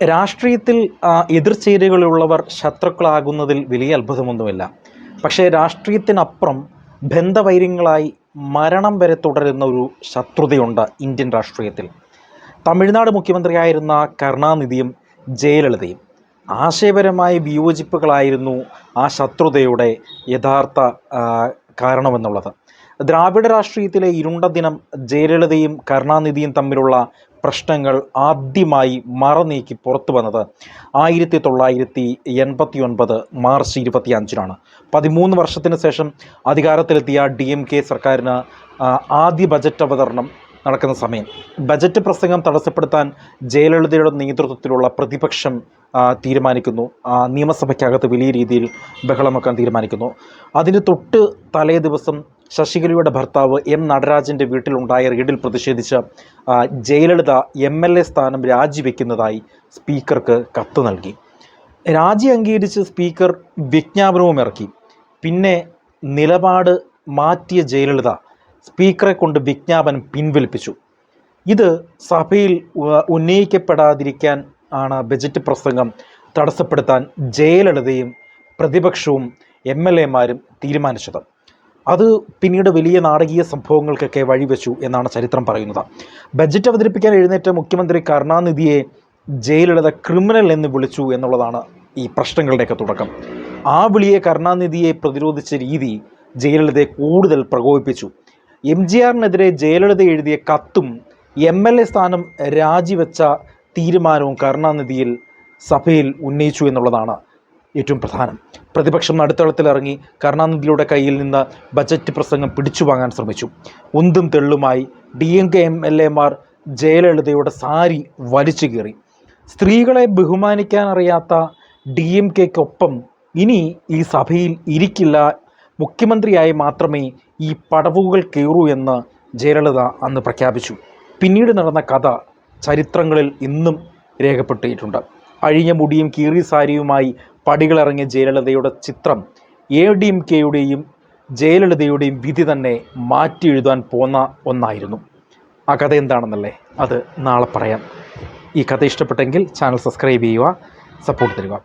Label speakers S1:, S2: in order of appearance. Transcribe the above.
S1: രാഷ്ട്രീയത്തിൽ എതിർചേരികളുള്ളവർ ശത്രുക്കളാകുന്നതിൽ വലിയ അത്ഭുതമൊന്നുമില്ല. പക്ഷേ രാഷ്ട്രീയത്തിനപ്പുറം ബന്ധവൈര്യങ്ങളായി മരണം വരെ തുടരുന്ന ഒരു ശത്രുതയുണ്ട് ഇന്ത്യൻ രാഷ്ട്രീയത്തിൽ. തമിഴ്നാട് മുഖ്യമന്ത്രിയായിരുന്ന കരുണാനിധിയും ജയലളിതയും ആശയപരമായ വിയോജിപ്പുകളായിരുന്നു ആ ശത്രുതയുടെ യഥാർത്ഥ കാരണമെന്നുള്ളത്. ദ്രാവിഡ രാഷ്ട്രീയത്തിലെ ഇരുണ്ട ദിനം ജയലളിതയും കരുണാനിധിയും തമ്മിലുള്ള പ്രശ്നങ്ങൾ ആദ്യമായി മറനീക്കി പുറത്തു വന്നത് 1989 മാർച്ച് 25-നാണ്. 13 വർഷത്തിന് ശേഷം അധികാരത്തിലെത്തിയ DMK സർക്കാരിന് ആദ്യ ബജറ്റ് അവതരണം നടക്കുന്ന സമയം ബജറ്റ് പ്രസംഗം തടസ്സപ്പെടുത്താൻ ജയലളിതയുടെ നേതൃത്വത്തിലുള്ള പ്രതിപക്ഷം തീരുമാനിക്കുന്നു. നിയമസഭയ്ക്കകത്ത് വലിയ രീതിയിൽ ബഹളം തീരുമാനിക്കുന്നു. അതിന് തൊട്ട് തലേ ദിവസം ശശികലയുടെ ഭർത്താവ് M. നടരാജൻ്റെ വീട്ടിലുണ്ടായ റെയ്ഡിൽ പ്രതിഷേധിച്ച് ജയലളിത MLA സ്ഥാനം രാജിവെക്കുന്നതായി സ്പീക്കർക്ക് കത്ത് നൽകി. രാജി അംഗീകരിച്ച് സ്പീക്കർ വിജ്ഞാപനവും ഇറക്കി. പിന്നെ നിലപാട് മാറ്റിയ ജയലളിത സ്പീക്കറെ കൊണ്ട് വിജ്ഞാപനം പിൻവലിപ്പിച്ചു. ഇത് സഭയിൽ ഉന്നയിക്കപ്പെടാതിരിക്കാൻ ആണ് ബജറ്റ് പ്രസംഗം തടസ്സപ്പെടുത്താൻ ജയലളിതയും പ്രതിപക്ഷവും MLA-മാരും തീരുമാനിച്ചത്. അത് പിന്നീട് വലിയ നാടകീയ സംഭവങ്ങൾക്കൊക്കെ വഴിവെച്ചു എന്നാണ് ചരിത്രം പറയുന്നത്. ബജറ്റ് അവതരിപ്പിക്കാൻ എഴുന്നേറ്റ മുഖ്യമന്ത്രി കരുണാനിധിയെ ജയലളിത ക്രിമിനൽ എന്ന് വിളിച്ചു എന്നുള്ളതാണ് ഈ പ്രശ്നങ്ങളുടെയൊക്കെ തുടക്കം. ആ വിളിയെ കരുണാനിധിയെ പ്രതിരോധിച്ച രീതി ജയലളിതയെ കൂടുതൽ പ്രകോപിപ്പിച്ചു. MGR-നെതിരെ ജയലളിത എഴുതിയ കത്തും MLA സ്ഥാനം രാജിവെച്ച തീരുമാനവും കരുണാനിധിയിൽ സഭയിൽ ഉന്നയിച്ചു എന്നുള്ളതാണ് ഏറ്റവും പ്രധാനം. പ്രതിപക്ഷം നടുത്തളത്തിലിറങ്ങി കരുണാനിധിയുടെ കയ്യിൽ നിന്ന് ബജറ്റ് പ്രസംഗം പിടിച്ചു വാങ്ങാൻ ശ്രമിച്ചു. ഉന്തും തെള്ളുമായി DMK MLA-മാർ ജയലളിതയുടെ വലിച്ചു കീറി. സ്ത്രീകളെ ബഹുമാനിക്കാനറിയാത്ത DMK-ക്കൊപ്പം ഇനി ഈ സഭയിൽ ഇരിക്കില്ല, മുഖ്യമന്ത്രിയായി മാത്രമേ ഈ പടവുകൾ കയറൂ എന്ന് ജയലളിത അന്ന് പ്രഖ്യാപിച്ചു. പിന്നീട് നടന്ന കഥ ചരിത്രങ്ങളിൽ ഇന്നും രേഖപ്പെടുത്തിയിട്ടുണ്ട്. അഴിഞ്ഞ മുടിയും കീറിയ സാരിയുമായി പടികളിറങ്ങിയ ജയലളിതയുടെ ചിത്രം ADMK-യുടെയും ജയലളിതയുടെയും വിധി തന്നെ മാറ്റി എഴുതാൻ പോന്ന ഒന്നായിരുന്നു. ആ കഥ എന്താണെന്നല്ലേ, അത് നാളെ പറയാം. ഈ കഥ ഇഷ്ടപ്പെട്ടെങ്കിൽ ചാനൽ സബ്സ്ക്രൈബ് ചെയ്യുക, സപ്പോർട്ട് തരിക.